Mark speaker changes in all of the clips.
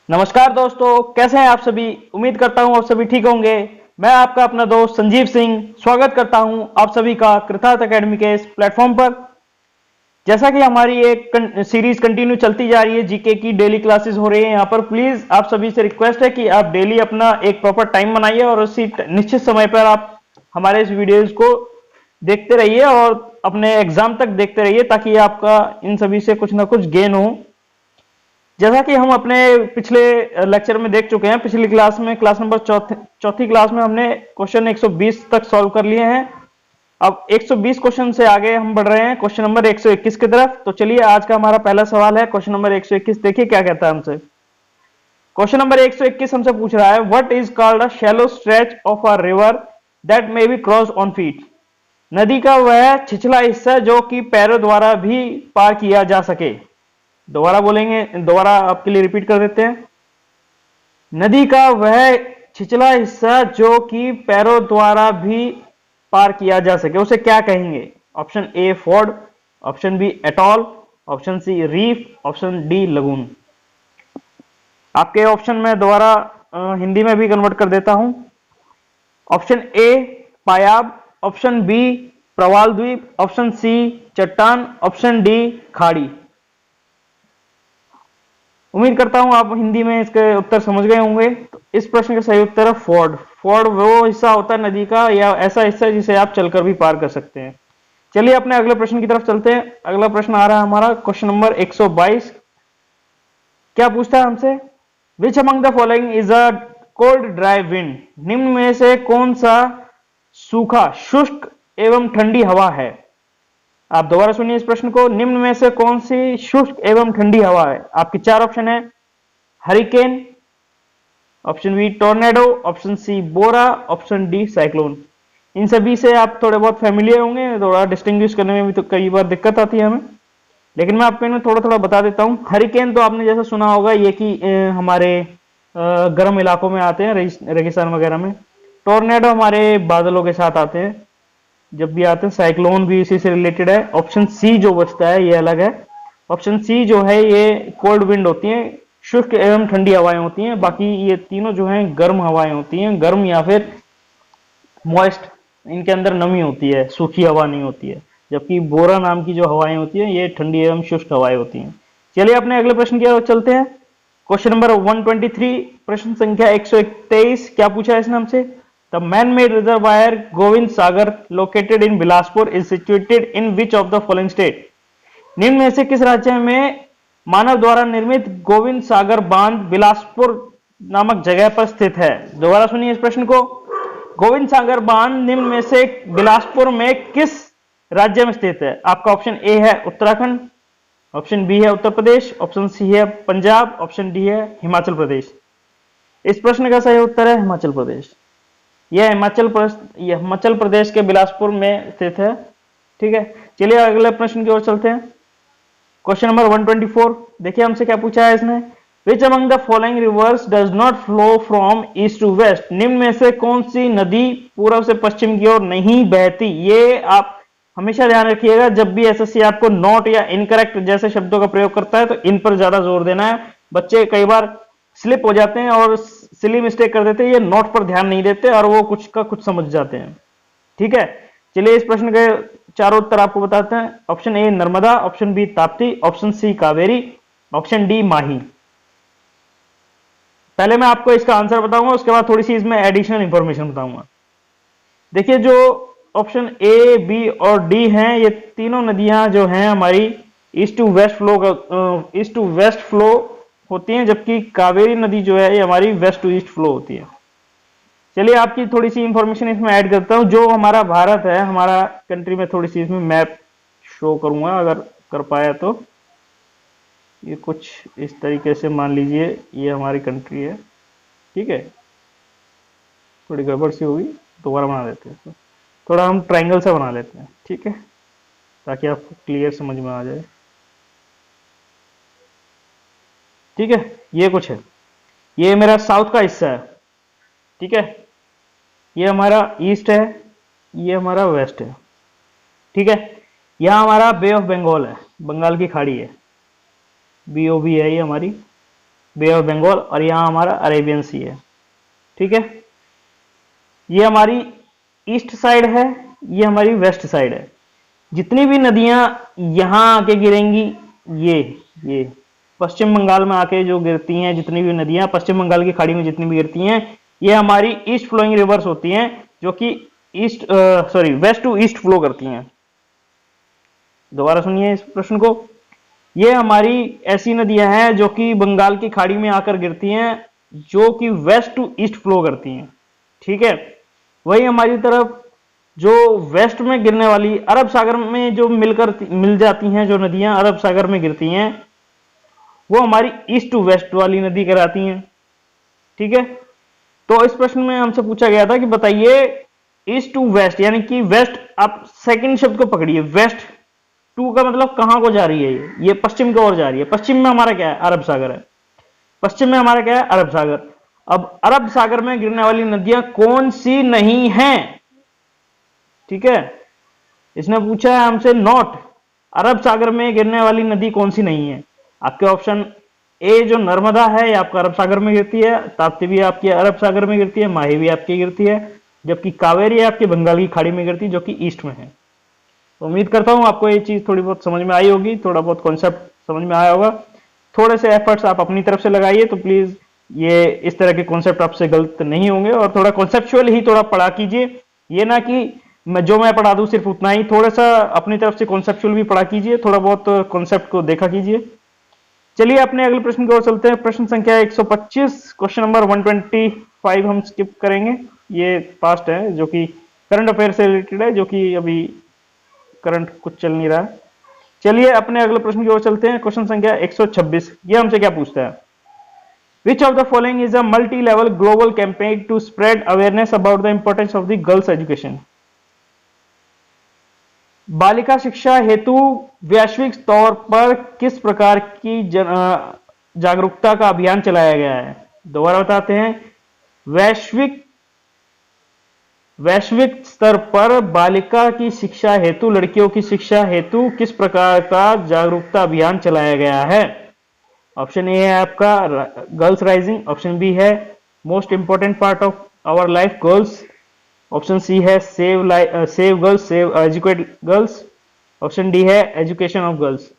Speaker 1: नमस्कार दोस्तों, कैसे हैं आप सभी। उम्मीद करता हूं आप सभी ठीक होंगे। मैं आपका अपना दोस्त संजीव सिंह स्वागत करता हूं आप सभी का कृतार्थ एकेडमी के इस प्लेटफॉर्म पर। जैसा कि हमारी एक सीरीज कंटिन्यू चलती जा रही है, जीके की डेली क्लासेस हो रही है यहाँ पर। प्लीज आप सभी से रिक्वेस्ट है कि आप डेली अपना एक प्रॉपर टाइम बनाइए और उसी निश्चित समय पर आप हमारे इस वीडियोज को देखते रहिए और अपने एग्जाम तक देखते रहिए, ताकि आपका इन सभी से कुछ ना कुछ गेन हो। जैसा कि हम अपने पिछले लेक्चर में देख चुके हैं, पिछली क्लास में क्लास नंबर चौथी क्लास में हमने क्वेश्चन 120 तक सॉल्व कर लिए हैं। अब 120 क्वेश्चन से आगे हम बढ़ रहे हैं क्वेश्चन नंबर 121 की तरफ। तो चलिए, आज का हमारा पहला सवाल है क्वेश्चन नंबर 121। देखिए क्या कहता है हमसे। क्वेश्चन नंबर 121 हमसे पूछ रहा है, what is called a shallow stretch of a river that may be cross on feet. नदी का वह छिछला हिस्सा जो कि पैरों द्वारा भी पार किया जा सके। दोबारा बोलेंगे, दोबारा आपके लिए रिपीट कर देते हैं। नदी का वह छिछला हिस्सा जो कि पैरों द्वारा भी पार किया जा सके, उसे क्या कहेंगे। Option A ford, option B atoll, option C reef, option D lagoon. आपके ऑप्शन में दोबारा हिंदी में भी कन्वर्ट कर देता हूं। ऑप्शन ए पायाब, ऑप्शन बी प्रवाल द्वीप, ऑप्शन सी चट्टान, ऑप्शन डी खाड़ी। उम्मीद करता हूं आप हिंदी में इसके उत्तर समझ गए होंगे। तो इस प्रश्न का सही उत्तर है फोर्ड। फोर्ड वो हिस्सा होता है नदी का, या ऐसा हिस्सा जिसे आप चलकर भी पार कर सकते हैं। चलिए अपने अगले प्रश्न की तरफ चलते हैं। अगला प्रश्न आ रहा है हमारा क्वेश्चन नंबर 122। क्या पूछता है हमसे, विच among the following is a cold dry wind. निम्न में से कौन सा सूखा शुष्क एवं ठंडी हवा है। आप दोबारा सुनिए इस प्रश्न को। निम्न में से कौन सी शुष्क एवं ठंडी हवा है। आपके चार ऑप्शन है, hurricane, option B tornado, option C bora, option D cyclone. इन सभी से आप थोड़े बहुत फैमिलियर होंगे, थोड़ा डिस्टिंग्विश करने में भी तो कई बार दिक्कत आती है हमें, लेकिन मैं आपको इन्हें थोड़ा थोड़ा बता देता हूं। हरिकेन तो आपने जैसा सुना होगा, ये कि हमारे गर्म इलाकों में आते हैं, रेगिस्तान वगैरह में। टोर्नेडो हमारे बादलों के साथ आते हैं, जब भी आते हैं। साइक्लोन भी इसी से रिलेटेड है। ऑप्शन सी जो बचता है ये अलग है। ऑप्शन सी जो है ये कोल्ड विंड होती है, शुष्क एवं ठंडी हवाएं होती हैं। बाकी ये तीनों जो हैं गर्म हवाएं होती हैं, गर्म या फिर मॉइस्ट, इनके अंदर नमी होती है, सूखी हवा नहीं होती है। जबकि बोरा नाम की जो हवाएं होती हैं ये ठंडी एवं शुष्क हवाएं होती हैं। चलिए अपने अगले प्रश्न की ओर चलते हैं। क्वेश्चन नंबर 123, प्रश्न संख्या 123। क्या पूछा है इसने हमसे, the man made reservoir Govind Sagar located in Bilaspur is situated in which of the following state. निम्न में से किस राज्य में मानव द्वारा निर्मित गोविंद सागर बांध बिलासपुर नामक जगह पर स्थित है। दोबारा सुनिए इस प्रश्न को। गोविंद सागर बांध निम्न में से बिलासपुर में किस राज्य में स्थित है। आपका ऑप्शन ए है उत्तराखंड, ऑप्शन बी है उत्तर प्रदेश, ऑप्शन सी है पंजाब, ऑप्शन डी है हिमाचल प्रदेश। इस प्रश्न का सही उत्तर है हिमाचल प्रदेश। यह हिमाचल प्रदेश के बिलासपुर में स्थित है। ठीक है, चलिए अगले प्रश्न की ओर चलते हैं। Question number 124। देखिए हमसे क्या पूछा है इसने, which among the following rivers does not flow from east to west. निम्न में से कौन सी नदी पूर्व से पश्चिम की ओर नहीं बहती। ये आप हमेशा ध्यान रखिएगा, जब भी एसएससी आपको नॉट या इनकरेक्ट जैसे शब्दों का प्रयोग करता है तो इन पर ज्यादा जोर देना है। बच्चे कई बार स्लिप हो जाते हैं और सिली मिस्टेक कर देते हैं, ये नोट पर ध्यान नहीं देते और वो कुछ का कुछ समझ जाते हैं। ठीक है, चलिए इस प्रश्न के चारों उत्तर आपको बताते हैं। Option A Narmada, option B Tapti, option C Kaveri, option D Mahi. पहले मैं आपको इसका आंसर बताऊंगा, उसके बाद थोड़ी सी इसमें एडिशनल इंफॉर्मेशन बताऊंगा। देखिए जो ऑप्शन ए, बी और डी हैं, ये तीनों नदियां जो हैं हमारी ईस्ट टू वेस्ट फ्लो होती हैं, जबकि कावेरी नदी जो है ये हमारी वेस्ट टू ईस्ट फ्लो होती है। चलिए आपकी थोड़ी सी इंफॉर्मेशन इसमें ऐड करता हूं। जो हमारा भारत है, हमारा कंट्री में थोड़ी सी इसमें मैप शो करूंगा अगर कर पाया तो। ये कुछ इस तरीके से मान लीजिए, ये हमारी कंट्री है। ठीक है, थोड़ी गड़बड़ सी होगी, दोबारा बना देते हैं इसको। थोड़ा हम ट्राइंगल से बना लेते हैं, ठीक है, ताकि आपको क्लियर समझ में आ जाए। ठीक है, ये कुछ है, ये मेरा साउथ का हिस्सा है। ठीक है, ये हमारा ईस्ट है, ये हमारा वेस्ट है। ठीक है, यहां हमारा बे ऑफ बंगाल है, बंगाल की खाड़ी है, बीओबी है ये हमारी। बे ऑफ बंगाल, और यहाँ हमारा अरेबियन सी है। ठीक है, ये हमारी ईस्ट साइड है, ये हमारी वेस्ट साइड है। जितनी भी नदियां यहां आके गिरेंगी, ये पश्चिम बंगाल में आके जो गिरती हैं, जितनी भी नदियां पश्चिम बंगाल की खाड़ी में जितनी भी गिरती हैं, ये हमारी ईस्ट फ्लोइंग रिवर्स होती हैं, जो कि वेस्ट टू ईस्ट फ्लो करती हैं। दोबारा सुनिए इस प्रश्न को। ये हमारी ऐसी नदियां हैं जो कि बंगाल की खाड़ी में आकर गिरती हैं, जो कि वेस्ट टू ईस्ट फ्लो करती हैं। ठीक है, वही हमारी तरफ जो वेस्ट में गिरने वाली अरब सागर में जो मिल जाती हैं, जो नदियां अरब सागर में गिरती हैं, वो हमारी ईस्ट टू वेस्ट वाली नदी कहलाती हैं। ठीक है, तो इस प्रश्न में हमसे पूछा गया था कि बताइए ईस्ट टू वेस्ट, यानी कि वेस्ट, आप सेकंड शब्द को पकड़िए, वेस्ट टू का मतलब कहां को जा रही है, ये पश्चिम की ओर जा रही है। पश्चिम में हमारा क्या है, अरब सागर है। पश्चिम में हमारा क्या है, अरब सागर। अब अरब सागर में गिरने वाली नदियां कौन सी नहीं हैं? ठीक है, इसने पूछा है हमसे नॉट, अरब सागर में गिरने वाली नदी कौन सी नहीं है। आपके ऑप्शन ए जो नर्मदा है, ये आपका अरब सागर में गिरती है, ताप्ती भी आपकी अरब सागर में गिरती है, माही भी आपकी गिरती है, जबकि कावेरी आपकी बंगाल की खाड़ी में गिरती है, जो कि ईस्ट में है। तो उम्मीद करता हूं आपको ये चीज थोड़ी बहुत समझ में आई होगी, थोड़ा बहुत कॉन्सेप्ट समझ में आया होगा। थोड़े से एफर्ट्स आप अपनी तरफ से लगाइए, तो प्लीज ये इस तरह के कॉन्सेप्ट आपसे गलत नहीं होंगे, और थोड़ा कॉन्सेप्चुअल ही थोड़ा पढ़ा कीजिए। ये ना कि मैं पढ़ा दूं सिर्फ उतना ही, थोड़ा सा अपनी तरफ से कॉन्सेप्चुअल भी पढ़ा कीजिए, थोड़ा बहुत कॉन्सेप्ट को देखा कीजिए। चलिए अपने अगले प्रश्न की ओर चलते हैं। प्रश्न संख्या 125, क्वेश्चन नंबर 125 हम स्किप करेंगे। ये पास्ट है, जो कि करंट अफेयर से रिलेटेड है, जो कि अभी करंट कुछ चल नहीं रहा है। चलिए अपने अगले प्रश्न की ओर चलते हैं। क्वेश्चन संख्या 126, ये हमसे क्या पूछता है, which of the following is a multi level global campaign to spread awareness about the importance of the girls education. बालिका शिक्षा हेतु वैश्विक तौर पर किस प्रकार की जागरूकता का अभियान चलाया गया है। दोबारा बताते हैं, वैश्विक स्तर पर बालिका की शिक्षा हेतु, लड़कियों की शिक्षा हेतु किस प्रकार का जागरूकता अभियान चलाया गया है। ऑप्शन ए है आपका गर्ल्स राइजिंग, ऑप्शन बी है most important part of our life girls, option C है save girls save educate girls, option D है एजुकेशन ऑफ गर्ल्स।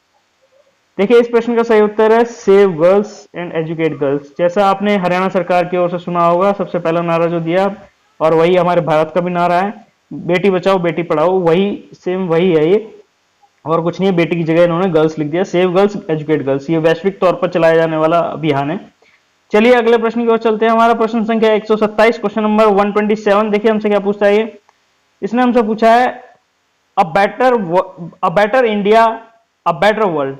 Speaker 1: देखिए इस प्रश्न का सही उत्तर है save girls and educate girls. जैसा आपने हरियाणा सरकार की ओर से सुना होगा, सबसे पहला नारा जो दिया, और वही हमारे भारत का भी नारा है, बेटी बचाओ बेटी पढ़ाओ, वही सेम वही है ये, और कुछ नहीं है। बेटी की जगह इन्होंने गर्ल्स लिख दिया, सेव गर्ल्स एजुकेट गर्ल्स। ये वैश्विक तौर पर चलाया जाने वाला अभियान है। चलिए अगले प्रश्न की ओर चलते हैं। हमारा प्रश्न संख्या 127, क्वेश्चन नंबर 127। देखिए हमसे क्या पूछता है ये, इसने हमसे पूछा है a better India a better world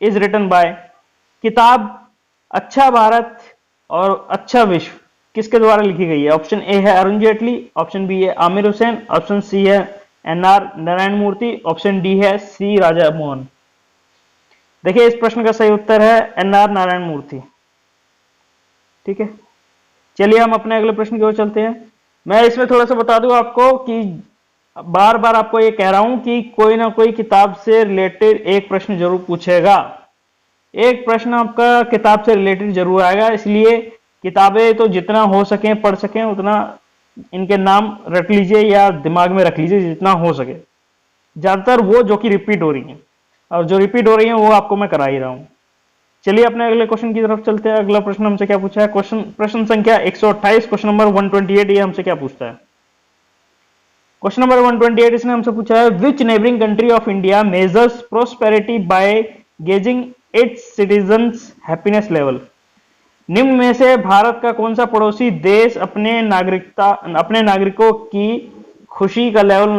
Speaker 1: is written by. किताब अच्छा भारत और अच्छा विश्व किसके द्वारा लिखी गई है। ऑप्शन ए है अरुण जेटली, ऑप्शन बी है आमिर हुसैन, ऑप्शन सी है एनआर नारायण मूर्ति, ऑप्शन डी है सी राजा मोहन। देखिए इस प्रश्न का सही उत्तर है एनआर नारायण मूर्ति। ठीक है, चलिए हम अपने अगले प्रश्न की ओर चलते हैं। मैं इसमें थोड़ा सा बता दूं आपको कि बार बार आपको ये कह रहा हूं कि कोई ना कोई किताब से रिलेटेड एक प्रश्न जरूर पूछेगा, एक प्रश्न आपका किताब से रिलेटेड जरूर आएगा। इसलिए किताबें तो जितना हो सके पढ़ सकें उतना इनके नाम रख लीजिए या दिमाग में रख लीजिए जितना हो सके, ज्यादातर वो जो कि रिपीट हो रही हैं, और जो रिपीट हो रही हैं वो आपको मैं करा ही रहा हूं। चलिए अपने अगले क्वेश्चन की तरफ चलते हैं। अगला प्रश्न हमसे क्या पूछा है, प्रश्न संख्या 128, क्वेश्चन नंबर 128, ये हमसे क्या पूछता है। क्वेश्चन नंबर 128 इसने हमसे पूछा है which neighbouring country of India measures prosperity by gauging its citizens happiness level. निम्न में से भारत का कौन सा पड़ोसी देश अपने नागरिकों की खुशी का लेवल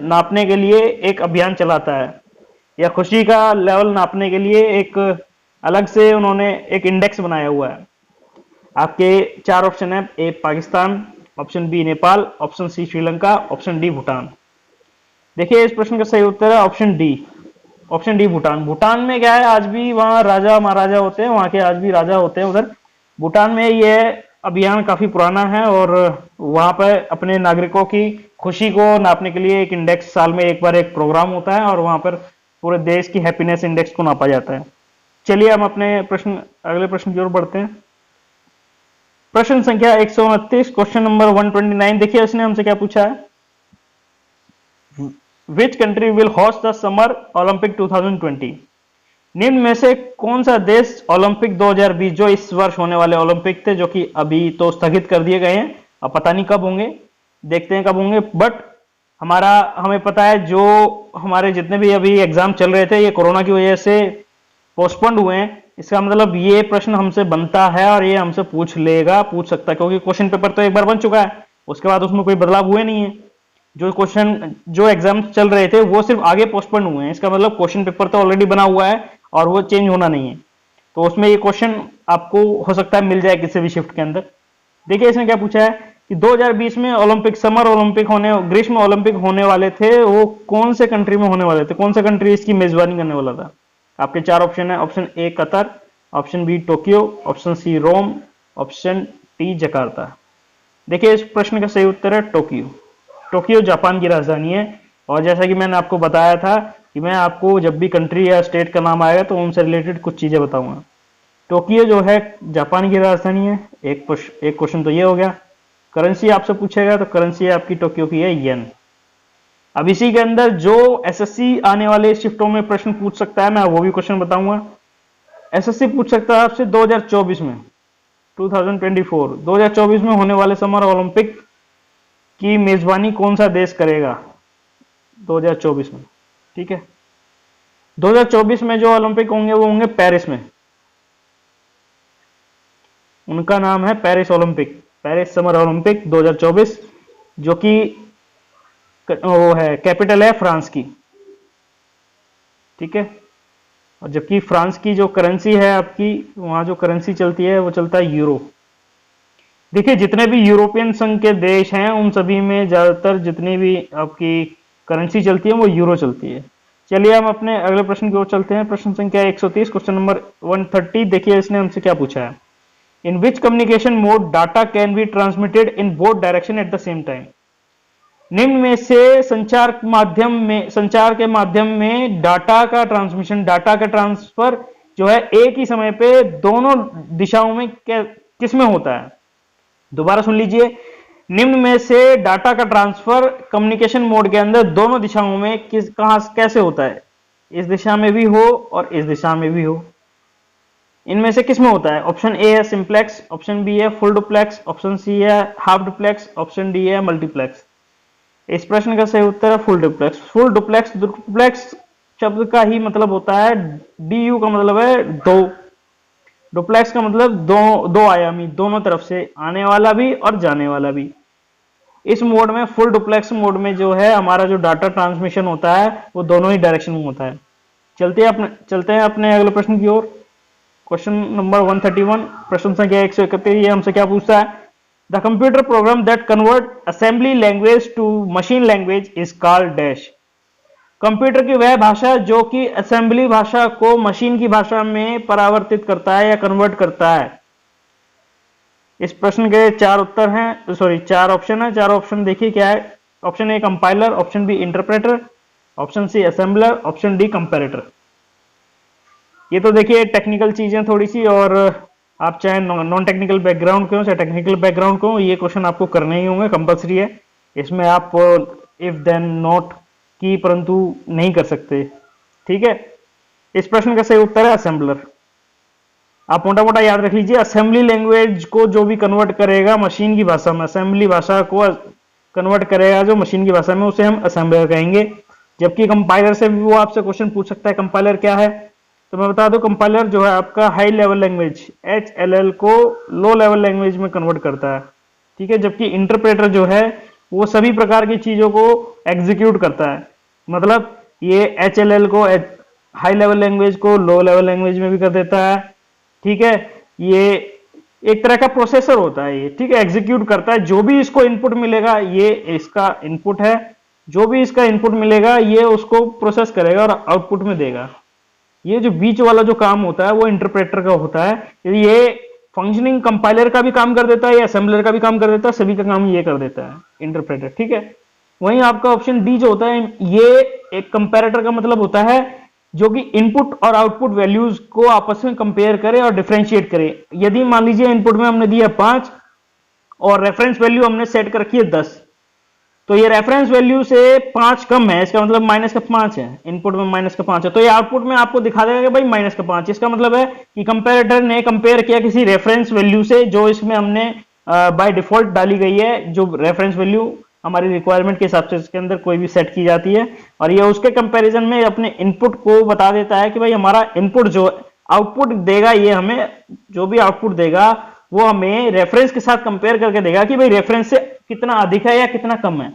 Speaker 1: नापने के लिए एक अभियान चलाता है, या खुशी का लेवल नापने के लिए एक अलग से उन्होंने एक इंडेक्स बनाया हुआ है। आपके चार ऑप्शन है, A Pakistan, option B Nepal, option C Sri Lanka, option D Bhutan. देखिए इस प्रश्न का सही उत्तर है ऑप्शन डी भूटान। भूटान में क्या है, आज भी वहां राजा महाराजा होते हैं, वहां के आज भी राजा होते हैं उधर भूटान में। यह अभियान काफी पुराना है, और वहां पर अपने नागरिकों की खुशी को नापने के लिए एक इंडेक्स, साल में एक बार एक प्रोग्राम होता है, और वहां पर पूरे देश की हैप्पीनेस इंडेक्स को नापा जाता है। चलिए हम अपने अगले प्रश्न की ओर बढ़ते हैं। प्रश्न संख्या 129, क्वेश्चन नंबर 129। देखिए इसने हमसे क्या पूछा है। Which country will host the summer Olympic 2020? निम्न में से कौन सा देश ओलंपिक 2020, जो इस वर्ष होने वाले ओलंपिक थे, जो कि अभी तो स्थगित कर दिए गए हैं, अब पता नहीं कब होंगे, देखते हैं कब होंगे, बट हमें पता है जो हमारे जितने भी अभी एग्जाम चल रहे थे ये कोरोना की वजह से पोस्टपोन्ड हुए हैं। इसका मतलब ये प्रश्न हमसे बनता है और ये हमसे पूछ सकता है, क्योंकि क्वेश्चन पेपर तो एक बार बन चुका है, उसके बाद उसमें कोई बदलाव हुए नहीं है। जो एग्जाम चल रहे थे वो सिर्फ आगे पोस्टपोन्ड हुए हैं। इसका मतलब क्वेश्चन पेपर तो ऑलरेडी बना हुआ है और वो चेंज होना नहीं है, तो उसमें ये क्वेश्चन आपको हो सकता है मिल जाए किसी भी शिफ्ट के अंदर। देखिए इसने क्या पूछा है कि 2020 में ओलंपिक, समर ओलंपिक ग्रीष्म ओलंपिक होने वाले थे, वो कौन से कंट्री में होने वाले थे, कौन सा कंट्री इसकी मेजबानी करने वाला था। आपके चार ऑप्शन है। Option A Qatar, option B Tokyo, option C Rome, option D Jakarta. देखिए इस प्रश्न का सही उत्तर है टोक्यो। टोक्यो जापान की राजधानी है। और जैसा कि मैंने आपको बताया था कि मैं आपको जब भी कंट्री या स्टेट का नाम आएगा तो उनसे रिलेटेड कुछ चीजें बताऊंगा। टोक्यो जो है जापान की राजधानी है। एक क्वेश्चन तो ये हो गया। करेंसी आपसे पूछेगा तो करेंसी आपकी टोक्यो की है येन। अब इसी के अंदर जो एसएससी आने वाले शिफ्टों में प्रश्न पूछ सकता है, मैं वो भी क्वेश्चन बताऊंगा। एसएससी पूछ सकता है आपसे 2024 में 2024 में होने वाले समर ओलंपिक की मेजबानी कौन सा देश करेगा 2024 में। ठीक है, 2024 में जो ओलंपिक होंगे वो होंगे पेरिस में। उनका नाम है Paris Olympic, Paris summer Olympic 2024, जो कि वो है कैपिटल है फ्रांस की। ठीक है, और जबकि फ्रांस की जो करेंसी है आपकी, वहां जो करेंसी चलती है वो चलता है यूरो। देखिए जितने भी यूरोपियन संघ के देश हैं उन सभी में ज्यादातर जितनी भी आपकी करेंसी चलती है वो यूरो चलती है। चलिए हम अपने अगले प्रश्न की ओर चलते हैं। प्रश्न संख्या 130, क्वेश्चन नंबर 130। देखिए इसने हमसे क्या पूछा है। In which communication mode data can be transmitted in both direction at the same time? निम्न में से संचार के माध्यम में डाटा का ट्रांसमिशन, डाटा का ट्रांसफर जो है एक ही समय पे दोनों दिशाओं में किस में होता है। दोबारा सुन लीजिए। निम्न में से डाटा का ट्रांसफर कम्युनिकेशन मोड के अंदर दोनों दिशाओं में कैसे होता है। इस दिशा में भी हो और इस दिशा में भी हो। इनमें से किस में होता है। ऑप्शन ए है सिंप्लेक्स, ऑप्शन बी है फुल डुप्लेक्स, ऑप्शन सी है हाफ डुप्लेक्स, ऑप्शन डी है मल्टीप्लेक्स। इस प्रश्न का सही उत्तर है full duplex. Full duplex, duplex शब्द का ही मतलब होता है, डीयू का मतलब है दो, डुप्लेक्स का मतलब दो आयामी, दोनों तरफ से आने वाला भी और जाने वाला भी। इस मोड में, फुल डुप्लेक्स मोड में जो है हमारा जो डाटा ट्रांसमिशन होता है वो दोनों ही डायरेक्शन में होता है। चलते हैं अपने अगले प्रश्न की ओर। क्वेश्चन नंबर 131, प्रश्न संख्या 131। ये हमसे क्या पूछता है। The computer program that convert assembly language to machine language is called dash. Computer की वह भाषा जो कि असेंबली भाषा को मशीन की भाषा में परावर्तित करता है या कन्वर्ट करता है। इस प्रश्न के चार ऑप्शन है। चार ऑप्शन देखिए क्या है। Option A compiler, option B interpreter, option C assembler, option D comparator. ये तो देखिए टेक्निकल चीजें थोड़ी सी, और आप चाहे नॉन टेक्निकल बैकग्राउंड के हो चाहे टेक्निकल बैकग्राउंड के हो, ये क्वेश्चन आपको करने ही होंगे, कंपलसरी है। इसमें आप इफ देन नॉट की परंतु नहीं कर सकते। ठीक है, इस प्रश्न का सही उत्तर है असेंबलर। आप मोटा मोटा याद रख लीजिए, असेंबली लैंग्वेज को जो भी कन्वर्ट करेगा मशीन की भाषा में, असेंबली भाषा को कन्वर्ट करेगा जो मशीन की भाषा में, उसे हम असेंबलर कहेंगे। जबकि कंपाइलर से भी वो आपसे क्वेश्चन पूछ सकता है कंपाइलर क्या है, तो मैं बता दूं कंपाइलर जो है आपका हाई लेवल लैंग्वेज HLL को लो लेवल लैंग्वेज में कन्वर्ट करता है। ठीक है, जबकि इंटरप्रेटर जो है वो सभी प्रकार की चीजों को एग्जीक्यूट करता है। मतलब ये HLL को, हाई लेवल लैंग्वेज को लो लेवल लैंग्वेज में भी कर देता है। ठीक है, ये एक तरह का प्रोसेसर होता है ये। ठीक है, एग्जीक्यूट करता है, जो भी इसको इनपुट मिलेगा ये इसका इनपुट है, जो भी इसका इनपुट मिलेगा ये उसको प्रोसेस करेगा और आउटपुट में देगा। ये जो बीच वाला जो काम होता है वो इंटरप्रेटर का होता है। ये फंक्शनिंग कंपाइलर का भी काम कर देता है, या असेंबलर का भी काम कर देता है, सभी का काम ये कर देता है इंटरप्रेटर। ठीक है, वहीं आपका ऑप्शन डी जो होता है, ये एक कंपैरेटर का मतलब होता है जो कि इनपुट और आउटपुट वैल्यूज को आपस में कंपेयर करे और डिफरेंशिएट करे। यदि मान लीजिए इनपुट में हमने दिया 5 और रेफरेंस वैल्यू हमने सेट कर रखी है 10, तो ये रेफरेंस वैल्यू से 5 कम है, इसका मतलब माइनस का 5 है, इनपुट में माइनस का 5 है, तो ये आउटपुट में आपको दिखा देगा कि भाई माइनस का 5। इसका मतलब है कि कंपेरेटर ने कंपेयर किया किसी रेफरेंस वैल्यू से जो इसमें हमने बाय डिफॉल्ट डाली गई है, जो रेफरेंस वैल्यू हमारी रिक्वायरमेंट के हिसाब से इसके अंदर कोई भी सेट की जाती है, और ये उसके कंपैरिजन में अपने इनपुट को बता देता है कि भाई हमारा इनपुट जो आउटपुट देगा, ये हमें जो भी आउटपुट देगा वो हमें रेफरेंस के साथ कंपेयर करके देगा कि भाई रेफरेंस से कितना अधिक है या कितना कम है।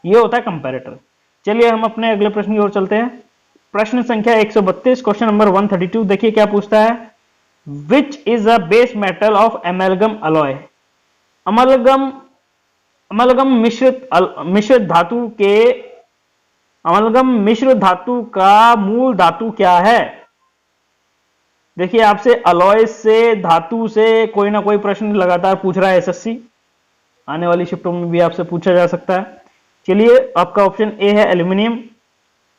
Speaker 1: ये होता है कंपैरेटर। चलिए हम अपने अगले प्रश्न की ओर चलते हैं। प्रश्न संख्या 132, क्वेश्चन नंबर 132। देखिए क्या पूछता है, which is a base metal of amalgam alloy. Amalgam मिश्र धातु के अमलगम मिश्र धातु का मूल धातु क्या है। देखिए आपसे अलॉय से, धातु से कोई ना कोई प्रश्न लगातार पूछ रहा है एसएससी, आने वाली शिफ्टों में भी आपसे पूछा जा सकता है। चलिए आपका ऑप्शन ए है एल्यूमिनियम,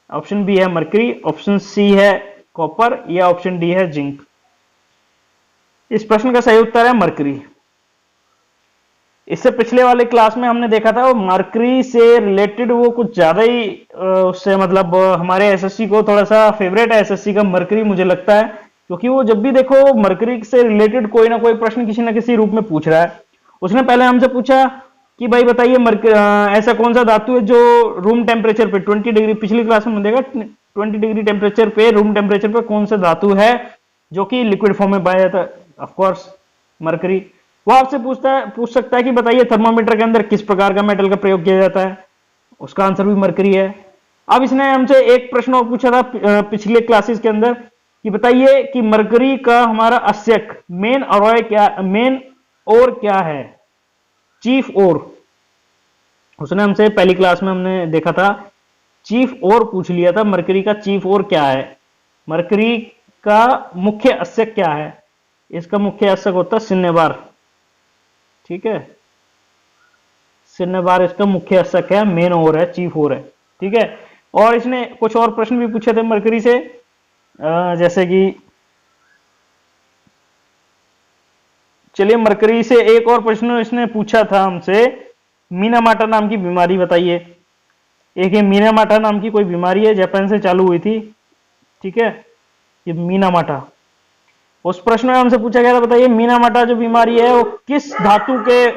Speaker 1: ऑप्शन बी है मरकरी, ऑप्शन सी है कॉपर, या ऑप्शन डी है जिंक। इस प्रश्न का सही उत्तर है मरकरी। इससे पिछले वाले क्लास में हमने देखा था वो मरकरी से रिलेटेड वो कुछ ज्यादा ही उससे मतलब हमारे एसएससी को थोड़ा सा फेवरेट है एसएससी का मरकरी, मुझे लगता है, क्योंकि वो जब भी देखो मरकरी से रिलेटेड कोई ना कोई प्रश्न किसी ना किसी रूप में पूछ रहा है। उसने पहले हमसे पूछा कि भाई बताइए ऐसा कौन सा धातु है जो रूम टेम्परेचर पे 20 डिग्री, पिछली क्लास में देखा 20 डिग्री टेम्परेचर पे, रूम टेम्परेचर पे कौन सा धातु है जो कि लिक्विड फॉर्म में पाया जाता है, ऑफकोर्स मरकरी। वो आपसे पूछ सकता है कि बताइए थर्मोमीटर के अंदर किस प्रकार का मेटल का प्रयोग किया जाता है, उसका आंसर भी मरकरी है। अब इसने हमसे एक प्रश्न और पूछा था पिछले क्लासेस के अंदर कि बताइए कि मरकरी का हमारा अस्यक मेन और क्या है, चीफ और। उसने हमसे पहली क्लास में हमने देखा था चीफ और पूछ लिया था, मरकरी का चीफ और क्या है, मरकरी का मुख्य अस्यक क्या है। इसका मुख्य अस्यक होता है सिन्नेबार, ठीक है, सिन्नेबार इसका मुख्य अस्यक है, मेन और है, चीफ और है, ठीक है। और इसने कुछ और प्रश्न भी पूछे थे मरकरी से, जैसे कि चलिए मरकरी से एक और प्रश्न इसने पूछा था हमसे, मीनामाटा नाम की बीमारी बताइए। एक ये मीनामाटा नाम की कोई बीमारी है, जापान से चालू हुई थी, ठीक है, ये मीनामाटा। उस प्रश्न में हमसे पूछा गया था बताइए मीनामाटा जो बीमारी है वो किस धातु के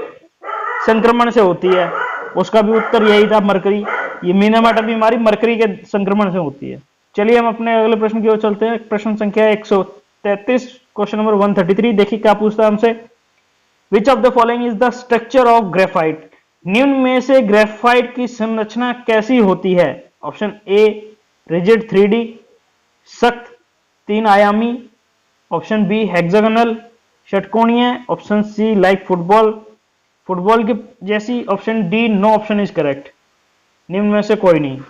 Speaker 1: संक्रमण से होती है। उसका भी उत्तर यही था मरकरी, ये मीनामाटा बीमारी मरकरी के संक्रमण से होती है। चलिए हम अपने अगले प्रश्न की ओर चलते हैं। प्रश्न संख्या 133, क्वेश्चन नंबर 133। देखिए क्या पूछता है हमसे, विच of the following is the structure of graphite. निम्न में से ग्रेफाइट की संरचना कैसी होती है। ऑप्शन ए रिजिड 3D सख्त 3 आयामी, ऑप्शन बी हेक्सागोनल षटकोणीय, ऑप्शन सी लाइक फुटबॉल की जैसी, option D no option is correct. निम्न में से कोई नहीं।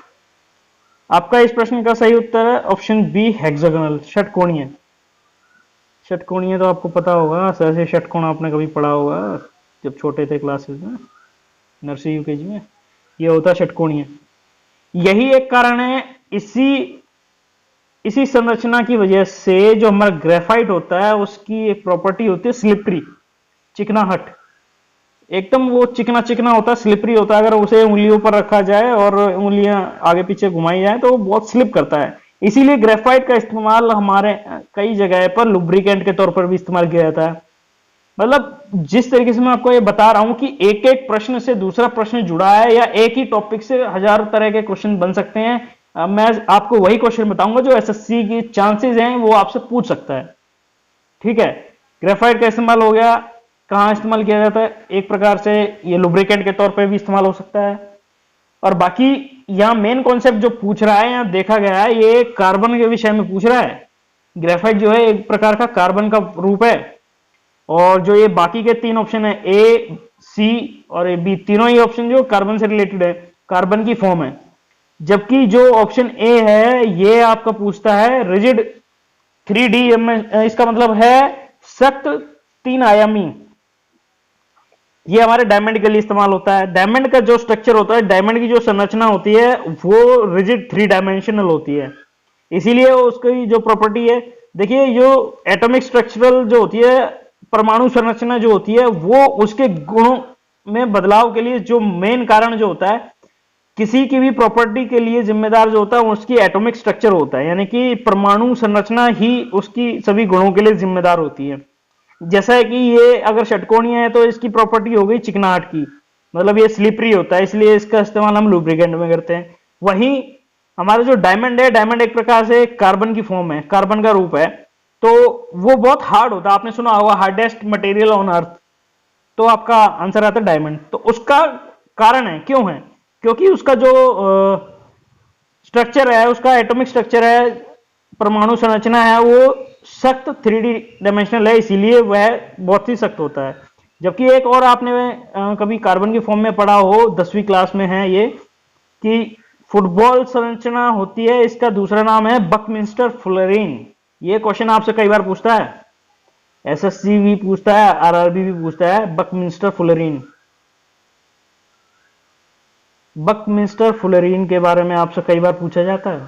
Speaker 1: आपका इस प्रश्न का सही उत्तर है ऑप्शन बी हेक्सागोनल, षटकोणीय। षटकोणीय तो आपको पता होगा, सहसे षटकोण आपने कभी पढ़ा होगा जब छोटे थे क्लासेस में, नर्सरी यूकेजी में, ये होता है षटकोणीय। यही एक कारण है, इसी संरचना की वजह से जो हमारा ग्रेफाइट होता है उसकी एक प्रॉपर्टी होती है स्लिपरी, चिकनाहट, एकदम वो चिकना चिकना होता है, स्लिपरी होता है। अगर उसे उंगलियों पर रखा जाए और उंगलियां आगे पीछे घुमाई जाए तो वो बहुत स्लिप करता है। इसीलिए ग्रेफाइट का इस्तेमाल हमारे कई जगह पर लुब्रिकेंट के तौर पर भी इस्तेमाल किया जाता है। मतलब जिस तरीके से मैं आपको ये बता रहा हूं कि एक एक प्रश्न से दूसरा प्रश्न जुड़ा है, या एक ही टॉपिक से हजारों तरह के क्वेश्चन बन सकते हैं। मैं आपको वही क्वेश्चन बताऊंगा जो एसएससी की चांसेस हैं वो आपसे पूछ सकता है, ठीक है। ग्रेफाइट का इस्तेमाल हो गया, कहां इस्तेमाल किया जाता है, एक प्रकार से ये लुब्रिकेंट के तौर पर भी इस्तेमाल हो सकता है। और बाकी यहां मेन कॉन्सेप्ट जो पूछ रहा है, यहां देखा गया है, ये कार्बन के विषय में पूछ रहा है। ग्रेफाइट जो है एक प्रकार का कार्बन का रूप है, और जो ये बाकी के 3 ऑप्शन है ए, सी और ए, बी, तीनों ही ऑप्शन जो कार्बन से रिलेटेड है, कार्बन की फॉर्म है। जबकि जो ऑप्शन ए है ये आपका पूछता है रिजिड 3D, इसका मतलब है सख्त 3 आयामी। ये हमारे डायमंड के लिए इस्तेमाल होता है। डायमंड का जो स्ट्रक्चर होता है, डायमंड की जो संरचना होती है वो रिजिड 3 डायमेंशनल होती है। इसीलिए उसकी जो प्रॉपर्टी है, देखिए जो एटॉमिक स्ट्रक्चरल जो होती है, परमाणु संरचना जो होती है, वो उसके गुणों में बदलाव के लिए जो मेन कारण जो होता है, किसी की भी प्रॉपर्टी के लिए जिम्मेदार जो होता है उसकी एटॉमिक स्ट्रक्चर होता है, यानी कि परमाणु संरचना ही उसकी सभी गुणों के लिए जिम्मेदार होती है। जैसा है कि ये अगर षटकोणीय है तो इसकी प्रॉपर्टी हो गई चिकनाहट की, मतलब ये स्लिपरी होता है, इसलिए इसका इस्तेमाल हम लुब्रिकेंट में करते हैं। वहीं हमारा जो डायमंड है, डायमंड एक प्रकार से कार्बन की फॉर्म है, कार्बन का रूप है, तो वो बहुत हार्ड होता है, आपने सुना होगा हार्डेस्ट मटेरियल ऑन अर्थ, तो आपका आंसर आता है डायमंड। तो उसका कारण है, क्यों है, क्योंकि उसका जो स्ट्रक्चर है, उसका एटॉमिक स्ट्रक्चर है, परमाणु संरचना है, वो सख्त 3D डायमेंशनल है, इसीलिए वह बहुत ही सख्त होता है। जबकि एक और आपने कभी कार्बन की फॉर्म में पढ़ा हो, 10वीं क्लास में है ये, कि फुटबॉल संरचना होती है, इसका दूसरा नाम है बकमिंस्टर फुलरीन। ये क्वेश्चन आपसे कई बार पूछता है, एसएससी भी पूछता है, आरआरबी भी पूछता है, बकमिंस्टर फुलरीन। बकमिंस्टर फुलरीन के बारे में आपसे कई बार पूछा जाता है,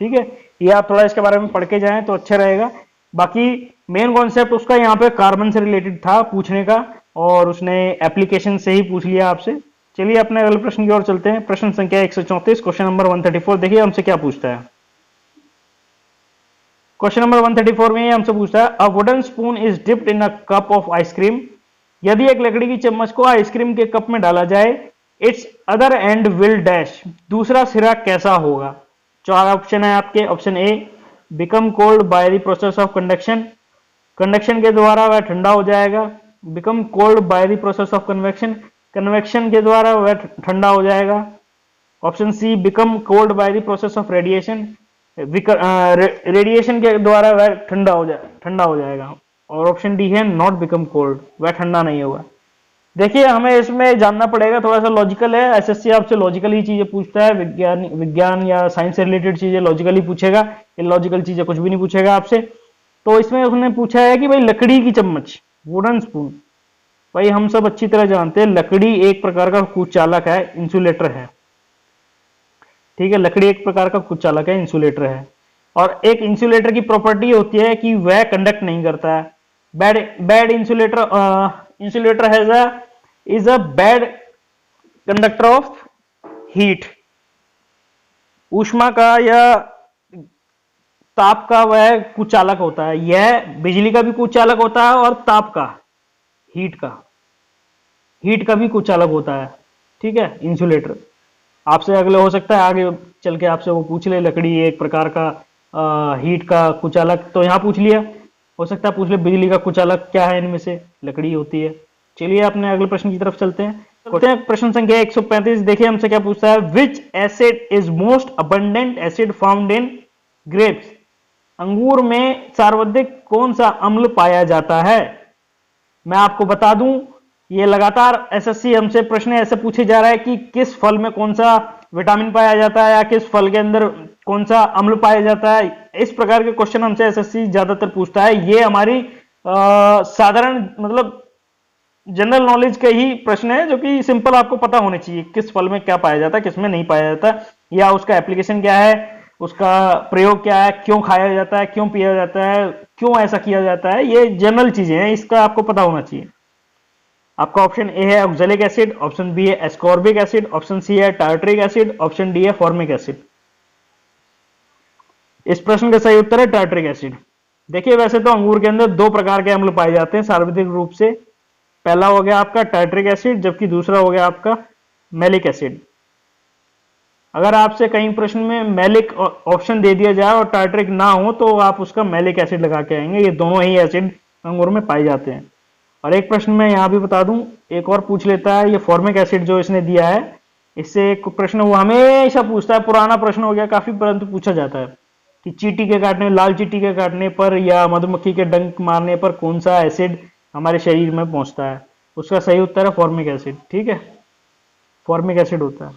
Speaker 1: ठीक है, ये आप थोड़ा इसके बारे में पढ़ के जाएं तो अच्छा रहेगा। बाकी मेन कॉन्सेप्ट उसका यहाँ पे कार्बन से रिलेटेड था पूछने का, और उसने एप्लीकेशन से ही पूछ लिया आपसे। चलिए अपने अगले प्रश्न की ओर चलते हैं। प्रश्न संख्या 134, क्वेश्चन नंबर 134। देखिए हमसे क्या पूछता है। क्वेश्चन नंबर 134 में हमसे पूछता है, a wooden spoon is dipped in a cup of ice cream. यदि एक लकड़ी की चम्मच को आइसक्रीम के कप में डाला जाए, its other end will dash, दूसरा सिरा कैसा होगा। चार ऑप्शन है आपके। Option A, become cold by the process of conduction, conduction के द्वारा वह ठंडा हो जाएगा। Become cold by the process of convection, convection के द्वारा वह ठंडा हो जाएगा। Option C, become cold by the process of radiation, radiation के द्वारा वह ठंडा हो जाएगा। और ऑप्शन डी है, नॉट बिकम कोल्ड, वह ठंडा नहीं होगा। देखिए हमें इसमें जानना पड़ेगा, थोड़ा सा लॉजिकल है, एसएससी आपसे लॉजिकल ही चीजें पूछता है, विज्ञान या साइंस से रिलेटेड चीजें लॉजिकल ही पूछेगा, इलॉजिकल चीजें कुछ भी नहीं पूछेगा आपसे। तो इसमें उसने पूछा है कि भाई लकड़ी की चम्मच, वुडन स्पून, भाई हम सब अच्छी तरह जानते हैं लकड़ी एक प्रकार का कुचालक है, इंसुलेटर है, ठीक है, लकड़ी एक प्रकार का कुचालक है, इंसुलेटर है। और एक इंसुलेटर की प्रॉपर्टी होती है कि वह कंडक्ट नहीं करता है। Bad insulator is a bad conductor of heat, ऊष्मा का या ताप का वह कुचालक होता है। यह बिजली का भी कुचालक होता है और ताप का, हीट का भी कुचालक होता है, ठीक है, इंसुलेटर। आपसे अगले हो सकता है आगे चल के आपसे वो पूछ ले, लकड़ी एक प्रकार का हीट का कुचालक, तो यहां पूछ लिया, हो सकता है पूछ ले बिजली का कुचालक क्या है, इनमें से लकड़ी होती है। चलिए अपने अगले प्रश्न की तरफ चलते हैं। प्रश्न संख्या 135। देखिए हमसे क्या पूछता है, विच acid is most abundant acid found in grapes. अंगूर में सर्वाधिक कौन सा अम्ल पाया जाता है। मैं आपको बता दूं, ये लगातार एसएससी हमसे प्रश्न ऐसे पूछे जा रहा है कि किस फल में कौन सा विटामिन पाया जाता है या किस फल के अंदर कौन सा अम्ल पाया जाता है। इस प्रकार के क्वेश्चन हमसे एसएससी ज्यादातर पूछता है। ये हमारी साधारण मतलब जनरल नॉलेज के ही प्रश्न है, जो कि सिंपल आपको पता होने चाहिए, किस फल में क्या पाया जाता है, किस में नहीं पाया जाता, या उसका एप्लीकेशन क्या है, उसका प्रयोग क्या है, क्यों खाया जाता है, क्यों पिया जाता है, क्यों ऐसा किया जाता है, ये जनरल चीजें हैं, इसका आपको पता होना चाहिए। आपका ऑप्शन ए है ऑक्जेलिक एसिड, ऑप्शन बी है एस्कॉर्बिक एसिड, ऑप्शन सी है टार्टरिक एसिड, ऑप्शन डी है फॉर्मिक एसिड। इस प्रश्न का सही उत्तर है टार्टरिक एसिड। देखिए वैसे तो अंगूर के अंदर दो प्रकार के अम्ल पाए जाते हैं सार्वत्रिक रूप से। पहला हो गया आपका टार्टरिक एसिड, जबकि दूसरा हो गया आपका मैलिक एसिड। अगर आपसे कहीं प्रश्न में मैलिक ऑप्शन दे दिया जाए और टार्टरिक ना हो तो आप उसका मैलिक एसिड लगा के आएंगे। ये दोनों ही एसिड अंगूर में पाए जाते हैं। और एक प्रश्न में यहां भी बता दूं, एक और पूछ लेता है, ये फॉर्मिक एसिड जो इसने दिया है, इससे एक प्रश्न वो हमेशा पूछता है, पुराना प्रश्न हो गया काफी, परंतु पूछा जाता है कि चींटी के काटने, लाल चींटी के काटने पर या मधुमक्खी के डंक मारने पर कौन सा एसिड हमारे शरीर में पहुंचता है। उसका सही उत्तर है फॉर्मिक एसिड, ठीक है, फॉर्मिक एसिड होता है।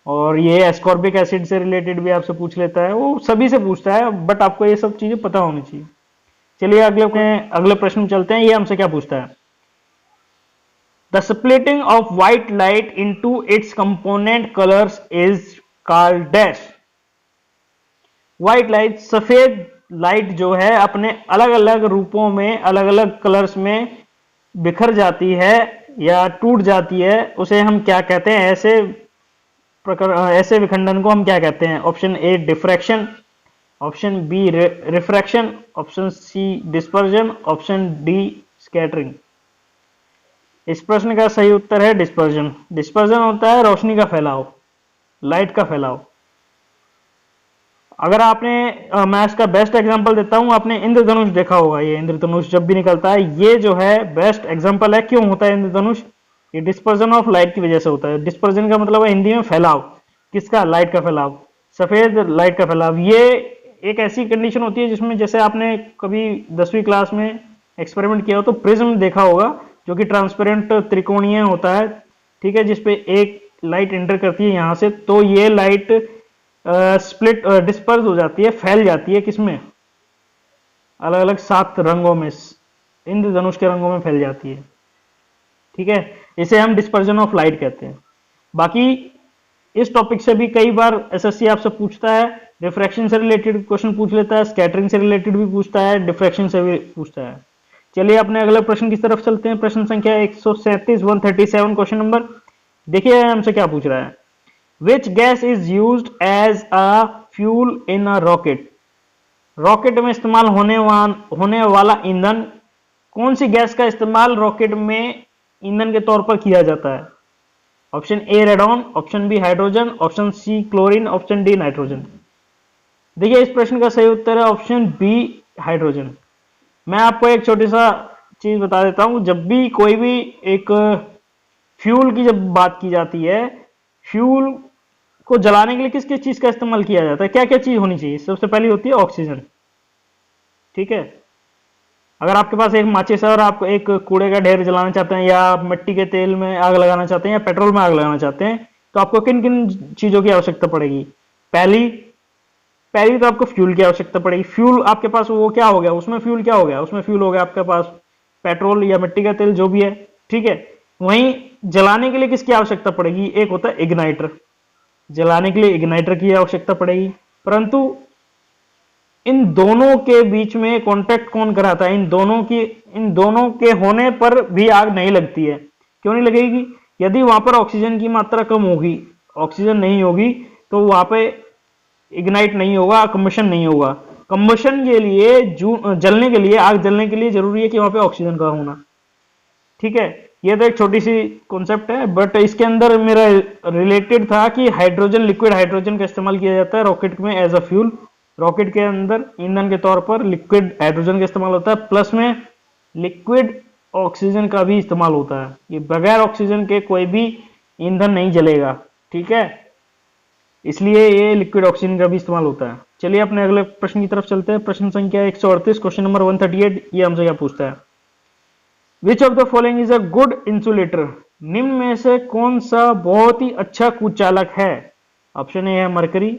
Speaker 1: और ये एस्कॉर्बिक एसिड से रिलेटेड भी आपसे पूछ लेता है, वो सभी से पूछता है, बट आपको ये सब चीजें पता होनी चाहिए। चलिए अगले प्रश्न में चलते हैं। ये हमसे क्या पूछता है, the splitting of white light into its component colours is called dash. White light, सफेद लाइट जो है अपने अलग अलग रूपों में, अलग अलग कलर्स में बिखर जाती है या टूट जाती है, उसे हम क्या कहते हैं? ऐसे प्रकार, ऐसे विखंडन को हम क्या कहते हैं? Option A diffraction, option B refraction, option C dispersion, option D scattering. इस प्रश्न का सही उत्तर है डिस्पर्जन। डिस्पर्जन होता है रोशनी का फैलाव, लाइट का फैलाव। अगर आपने मैं इसका बेस्ट एग्जांपल देता हूं, आपने इंद्रधनुष देखा होगा। ये इंद्रधनुष जब भी निकलता है, ये जो है बेस्ट एग्जांपल है। क्यों होता है इंद्रधनुष? ये डिस्पर्जन ऑफ लाइट की वजह से होता है। डिस्पर्जन का मतलब है हिंदी में फैलाव। किसका? लाइट का फैलाव, सफेद लाइट का फैलाव। ये एक ऐसी कंडीशन होती है जिसमें, जैसे आपने कभी 10वीं क्लास में एक्सपेरिमेंट किया हो तो प्रिज्म देखा होगा, जो कि ट्रांसपेरेंट त्रिकोणीय होता है, ठीक है, जिसपे एक लाइट एंटर करती है यहां से, तो ये लाइट स्प्लिट डिस्पर्स हो जाती है, फैल जाती है। किसमें? अलग अलग 7 रंगों में, इंद्रधनुष के रंगों में फैल जाती है, ठीक है। इसे हम डिस्पर्जन ऑफ लाइट कहते हैं। बाकी इस टॉपिक से भी कई बार एसएससी आपसे पूछता है, रिफ्रैक्शन से रिलेटेड क्वेश्चन पूछ लेता है, स्कैटरिंग से रिलेटेड भी पूछता है, डिफ्रैक्शन से भी पूछता है। चलिए अपने अगले प्रश्न की तरफ चलते हैं। प्रश्न संख्या 137 137 क्वेश्चन नंबर। देखिए हमसे क्या पूछ रहा है। Which gas is used as a fuel in a rocket? Rocket में इस्तेमाल होने वाला ईंधन, कौन सी गैस का इस्तेमाल रॉकेट में ईंधन के तौर पर किया जाता है? Option A radon, option B hydrogen, option C chlorine, option D nitrogen. देखिए इस प्रश्न का सही उत्तर है ऑप्शन बी हाइड्रोजन। मैं आपको एक छोटी सा चीज बता देता हूं। जब भी कोई भी एक फ्यूल की जब बात की जाती है, फ्यूल को जलाने के लिए किस किस चीज का इस्तेमाल किया जाता है? क्या क्या चीज होनी चाहिए? सबसे पहली होती है ऑक्सीजन, ठीक है। अगर आपके पास एक माचिस है और आप एक कूड़े का ढेर जलाना चाहते हैं, या मिट्टी के तेल में आग लगाना चाहते हैं, या पेट्रोल में आग लगाना चाहते हैं, तो आपको किन किन चीजों की आवश्यकता पड़ेगी? पहली तो आपको फ्यूल की आवश्यकता पड़ेगी। फ्यूल आपके पास वो क्या हो गया? उसमें फ्यूल क्या हो गया? उसमें फ्यूल हो गया आपके पास पेट्रोल या मिट्टी का तेल, जो भी है, ठीक है। वहीं जलाने के लिए किसकी आवश्यकता पड़ेगी? एक होता है इग्नाइटर, जलाने के लिए इग्नाइटर की आवश्यकता पड़ेगी। परंतु इन दोनों के बीच में कांटेक्ट कौन कराता है? इन दोनों के होने पर भी आग नहीं लगती है। क्यों नहीं लगेगी? यदि वहां पर ऑक्सीजन की मात्रा कम होगी, ऑक्सीजन नहीं होगी, तो वहां पे इग्नाइट नहीं होगा, कंबशन नहीं होगा। कंबशन के लिए, जलने के लिए, आग जलने के लिए जरूरी है कि वहां पे ऑक्सीजन का होना, ठीक है। ये तो एक छोटी सी कॉन्सेप्ट है, बट इसके अंदर मेरा रिलेटेड था कि हाइड्रोजन, लिक्विड हाइड्रोजन का इस्तेमाल किया जाता है रॉकेट में एज अ फ्यूल। रॉकेट के अंदर ईंधन के तौर पर लिक्विड हाइड्रोजन का इस्तेमाल होता है, प्लस में लिक्विड ऑक्सीजन का भी इस्तेमाल होता है। ये बगैर ऑक्सीजन के कोई भी ईंधन नहीं जलेगा, ठीक है, इसलिए ये लिक्विड ऑक्सीजन का भी इस्तेमाल होता है। चलिए अपने अगले प्रश्न की तरफ चलते हैं। प्रश्न संख्या 138 क्वेश्चन नंबर 138। ये हमसे क्या पूछता है? Which of the following is a good insulator? निम्न में से कौन सा बहुत ही अच्छा कुचालक है? ऑप्शन ए है मरकरी,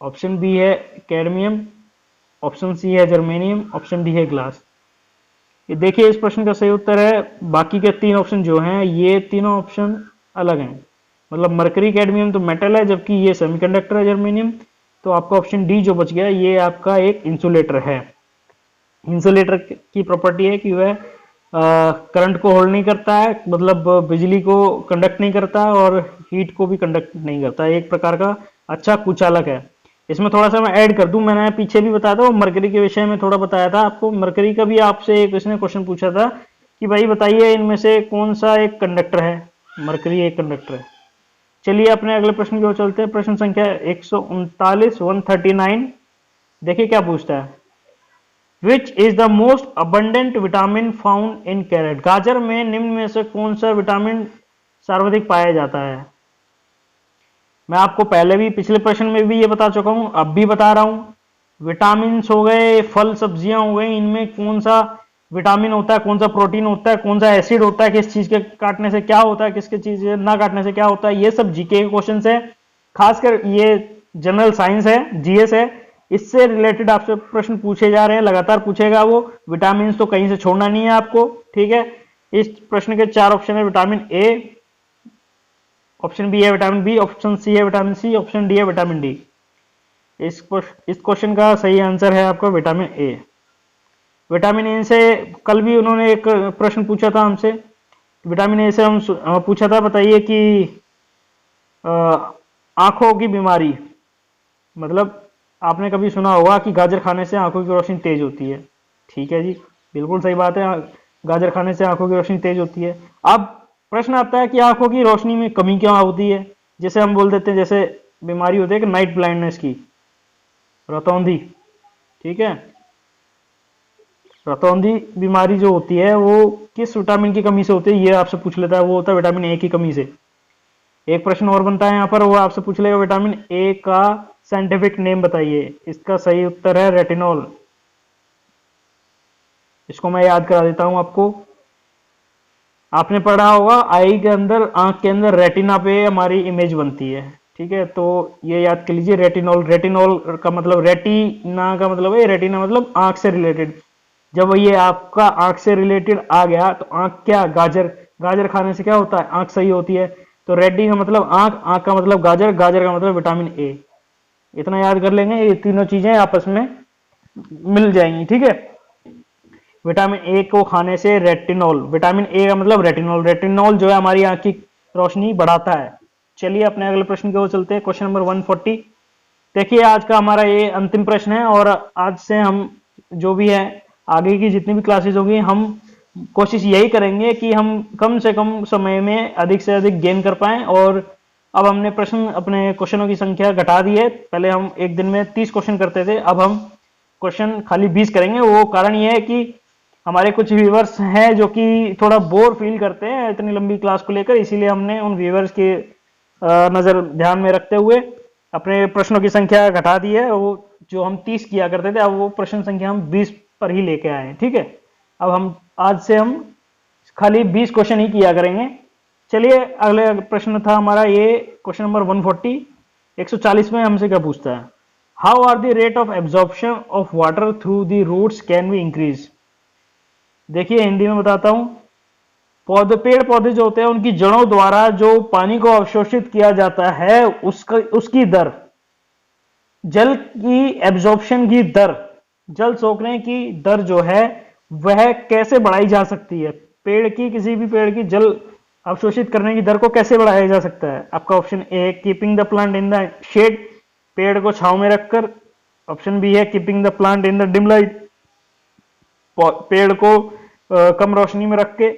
Speaker 1: ऑप्शन बी है कैडमियम, ऑप्शन सी है जर्मेनियम, ऑप्शन डी है ग्लास। ये देखिए इस प्रश्न का सही उत्तर है, बाकी के 3 ऑप्शन जो हैं, ये तीनों ऑप्शन अलग हैं। मतलब मरकरी कैडमियम तो मेटल है, जबकि ये सेमीकंडक्टर है जर्मेनियम। तो आपका ऑप्शन डी जो बच गया, ये आपका एक इंसुलेटर है। इंसुलेटर की प्रॉपर्टी है कि वह करंट को होल्ड नहीं करता है, मतलब बिजली को कंडक्ट नहीं करता, और हीट को भी कंडक्ट नहीं करता है। एक प्रकार का अच्छा कुचालक है। इसमें थोड़ा सा मैं ऐड कर दूं, मैंने पीछे भी बताया था, वो मरकरी के विषय में थोड़ा बताया था आपको। मरकरी का भी आपसे एक इसने क्वेश्चन पूछा था कि भाई बताइए इनमें से कौन सा एक कंडक्टर है? मरकरी एक कंडक्टर है। चलिए अपने अगले प्रश्न की ओर चलते हैं। प्रश्न संख्या 139 139। देखिए क्या पूछता है। Which is the most abundant vitamin found in carrot? गाजर में निम्न में से कौन सा विटामिन सर्वाधिक पाया जाता है? मैं आपको पहले भी, पिछले प्रश्न में भी ये बता चुका हूं, अब भी बता रहा हूं। विटामिन हो गए, फल सब्जियां हो गई, इनमें कौन सा विटामिन होता है, कौन सा प्रोटीन होता है, कौन सा एसिड होता है, किस चीज के काटने से क्या होता है, किसके चीज ना काटने से क्या होता है, ये सब जीके के क्वेश्चन है। खासकर ये जनरल साइंस है, जीएस है, इससे रिलेटेड आपसे प्रश्न पूछे जा रहे हैं, लगातार पूछेगा वो। विटामिन तो कहीं से छोड़ना नहीं है आपको, ठीक है। इस प्रश्न के 4 ऑप्शन है। विटामिन ए, ऑप्शन बी है विटामिन बी, ऑप्शन सी है विटामिन सी, ऑप्शन डी है विटामिन डी। इस क्वेश्चन का सही आंसर है आपका विटामिन ए। विटामिन ए से कल भी उन्होंने एक प्रश्न पूछा था हमसे, विटामिन ए से हम पूछा था, बताइए कि आंखों की बीमारी, मतलब आपने कभी सुना होगा कि गाजर खाने से आंखों की रोशनी तेज होती है। ठीक है जी, बिल्कुल सही बात है, गाजर खाने से आंखों की रोशनी तेज होती है। अब प्रश्न आता है कि आंखों की रोशनी में कमी क्यों होती है। जैसे हम बोल देते हैं, जैसे बीमारी होती है कि नाइट ब्लाइंडनेस की, रतौंधी। ठीक है, रतौंधी बीमारी जो होती है वो किस विटामिन की कमी से होती है, ये आपसे पूछ लेता है। वो होता है विटामिन ए की कमी से। एक प्रश्न और बनता है यहाँ पर, वो आपसे पूछ लेगा विटामिन ए का साइंटिफिक नेम बताइए। इसका सही उत्तर है रेटिनॉल। इसको मैं याद करा देता हूं आपको। आपने पढ़ा होगा आई के अंदर, आंख के अंदर रेटिना पे हमारी इमेज बनती है। ठीक है, तो ये याद कर लीजिए रेटिनॉल। रेटिनॉल का मतलब, रेटिना का मतलब है, रेटिना मतलब आंख से रिलेटेड। जब ये आपका आंख से रिलेटेड आ गया तो आंख क्या, गाजर, गाजर खाने से क्या होता है, आंख सही होती है। तो रेडी का मतलब आंख, आंख का मतलब गाजर, गाजर का मतलब विटामिन ए। इतना याद कर लेंगे, ये तीनों चीजें आपस में मिल जाएंगी। ठीक है, विटामिन ए को खाने से रेटिनॉल, विटामिन ए का मतलब रेटिनॉल, रेटिनॉल जो है हमारी आंख की रोशनी बढ़ाता है। चलिए अपने अगले प्रश्न की ओर चलते हैं, क्वेश्चन नंबर 140। देखिए आज का हमारा ये अंतिम प्रश्न है, और आज से हम जो भी है आगे की जितनी भी क्लासेस होगी, हम कोशिश यही करेंगे कि हम कम से कम समय में अधिक से अधिक गेन कर पाएं। और अब हमने प्रश्न, अपने क्वेश्चनों की संख्या घटा दी है। पहले हम एक दिन में 30 क्वेश्चन करते थे, अब हम क्वेश्चन खाली 20 करेंगे। वो कारण ये है कि हमारे कुछ व्यूवर्स हैं जो कि थोड़ा बोर फील करते हैं इतनी लंबी क्लास को लेकर, इसीलिए हमने उन व्यूवर्स के नजर ध्यान में रखते हुए अपने प्रश्नों की संख्या घटा दी है। वो जो हम 30 किया करते थे, अब वो प्रश्न संख्या हम 20 पर ही लेके आए हैं। ठीक है, अब हम आज से हम खाली 20 क्वेश्चन ही किया करेंगे। चलिए अगले प्रश्न था हमारा ये क्वेश्चन नंबर 140। 140 में हमसे क्या पूछता है, how are the rate of absorption of water through the roots can be increase. देखिए हिंदी में बताता हूं, पौधे, पेड़ पौधे जो होते हैं उनकी जड़ों द्वारा जो पानी को अवशोषित किया जाता है, उसकी दर, जल की एब्जॉर्प्शन की दर, जल सोखने की दर जो है वह कैसे बढ़ाई जा सकती है। पेड़ की, किसी भी पेड़ की जल अवशोषित करने की दर को कैसे बढ़ाया जा सकता है। आपका option A keeping the plant in the shade, पेड़ को छांव में रखकर। ऑप्शन बी है keeping the plant in the dim light, पेड़ को कम रोशनी में रख के।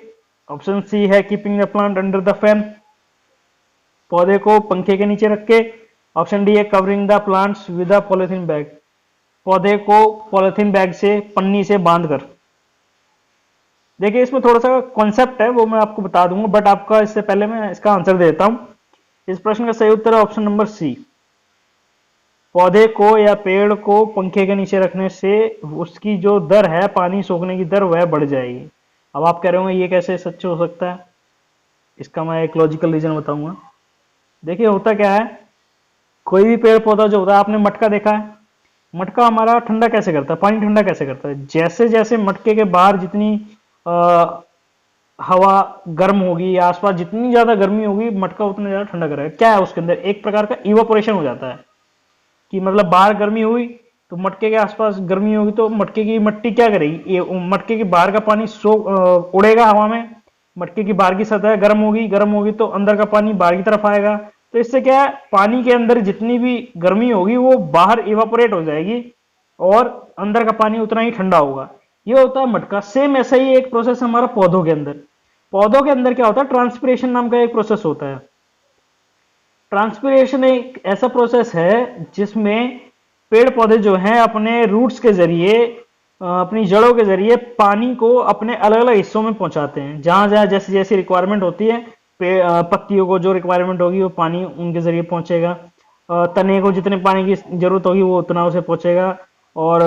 Speaker 1: ऑप्शन सी है keeping the plant under the fan, पौधे को पंखे के नीचे रख के। ऑप्शन डी है covering the plants with a polythene bag, पौधे को पॉलिथीन बैग से, पन्नी से बांध कर। देखिए इसमें थोड़ा सा कॉन्सेप्ट है, वो मैं आपको बता दूंगा, बट आपका इससे पहले मैं इसका आंसर दे देता हूं। इस प्रश्न का सही उत्तर है ऑप्शन नंबर सी, पौधे को या पेड़ को पंखे के नीचे रखने से उसकी जो दर है, पानी सोखने की दर, वह बढ़ जाएगी। अब आप कह रहे होंगे ये कैसे सच हो सकता है, इसका मैं एक लॉजिकल रीजन बताऊंगा। देखिए होता क्या है, कोई भी पेड़ पौधा जो होता है, आपने मटका देखा है, मटका हमारा ठंडा कैसे करता है, पानी ठंडा कैसे करता है। जैसे जैसे मटके के बाहर जितनी हवा गर्म होगी या आसपास जितनी ज्यादा गर्मी होगी, मटका उतना ज्यादा ठंडा करेगा। क्या है उसके अंदर, एक प्रकार का इवापोरेशन हो जाता है, कि मतलब बाहर गर्मी हुई तो मटके के आसपास गर्मी होगी, तो मटके की मट्टी क्या करेगी, ये मटके के बाहर का पानी उड़ेगा हवा में। मटके की बाहर की सतह गर्म होगी, गर्म होगी तो अंदर का पानी बाहर की तरफ आएगा। तो इससे क्या है, पानी के अंदर जितनी भी गर्मी होगी वो बाहर इवापोरेट हो जाएगी और अंदर का पानी उतना ही ठंडा होगा। ये होता है मटका। सेम ऐसा ही एक प्रोसेस हमारा पौधों के अंदर, पौधों के अंदर क्या होता है, ट्रांसपिरेशन नाम का एक प्रोसेस होता है। ट्रांसपिरेशन एक ऐसा प्रोसेस है जिसमें पेड़ पौधे जो हैं अपने रूट्स के जरिए, अपनी जड़ों के जरिए पानी को अपने अलग अलग हिस्सों में पहुंचाते हैं। जहां जहां जैसी जैसी रिक्वायरमेंट होती है, पत्तियों को जो रिक्वायरमेंट होगी वो पानी उनके जरिए पहुंचेगा, तने को जितने पानी की जरूरत होगी वो उतना उसे पहुंचेगा, और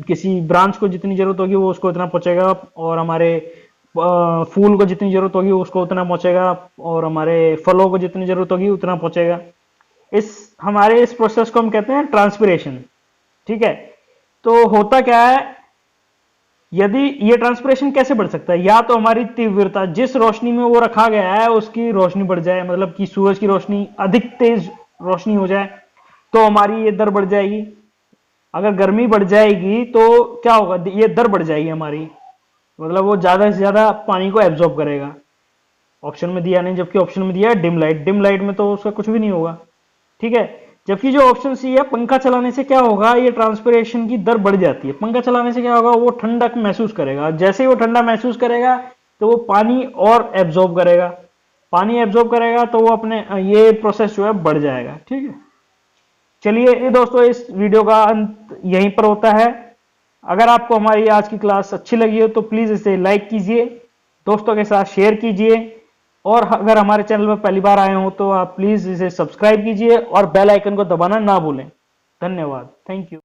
Speaker 1: किसी ब्रांच को जितनी जरूरत होगी वो उसको उतना पहुंचेगा, और हमारे फूल को जितनी जरूरत होगी उसको उतना पहुंचेगा, और हमारे फलों को जितनी जरूरत होगी उतना पहुंचेगा। हमारे इस प्रोसेस को हम कहते हैं ट्रांसपिरेशन। ठीक है, तो होता क्या है, यदि ये ट्रांसपिरेशन कैसे बढ़ सकता है, या तो हमारी तीव्रता जिस रोशनी में वो रखा गया है उसकी रोशनी बढ़ जाए, मतलब कि सूरज की रोशनी अधिक तेज रोशनी हो जाए तो हमारी ये दर बढ़ जाएगी। अगर गर्मी बढ़ जाएगी तो क्या होगा, ये दर बढ़ जाएगी हमारी, मतलब वो ज्यादा से ज्यादा पानी को एब्जॉर्ब करेगा। ऑप्शन में दिया नहीं, जबकि ऑप्शन में दिया है डिम लाइट, डिम लाइट में तो उसका कुछ भी नहीं होगा। ठीक है, जबकि जो ऑप्शन सी है पंखा चलाने से क्या होगा, ये ट्रांसपिरेशन की दर बढ़ जाती है। पंखा चलाने से क्या होगा, वो ठंडक महसूस करेगा, जैसे ही वो ठंडा महसूस करेगा तो वो पानी और एब्जॉर्ब करेगा, पानी एब्जॉर्ब करेगा तो वो अपने ये प्रोसेस जो है बढ़ जाएगा। ठीक है, चलिए ये दोस्तों इस वीडियो का अंत यहीं पर होता है। अगर आपको हमारी आज की क्लास अच्छी लगी हो तो प्लीज इसे लाइक कीजिए, दोस्तों के साथ शेयर कीजिए, और अगर हमारे चैनल पर पहली बार आए हो तो आप प्लीज इसे सब्सक्राइब कीजिए और बेल आइकन को दबाना ना भूलें। धन्यवाद, थैंक यू।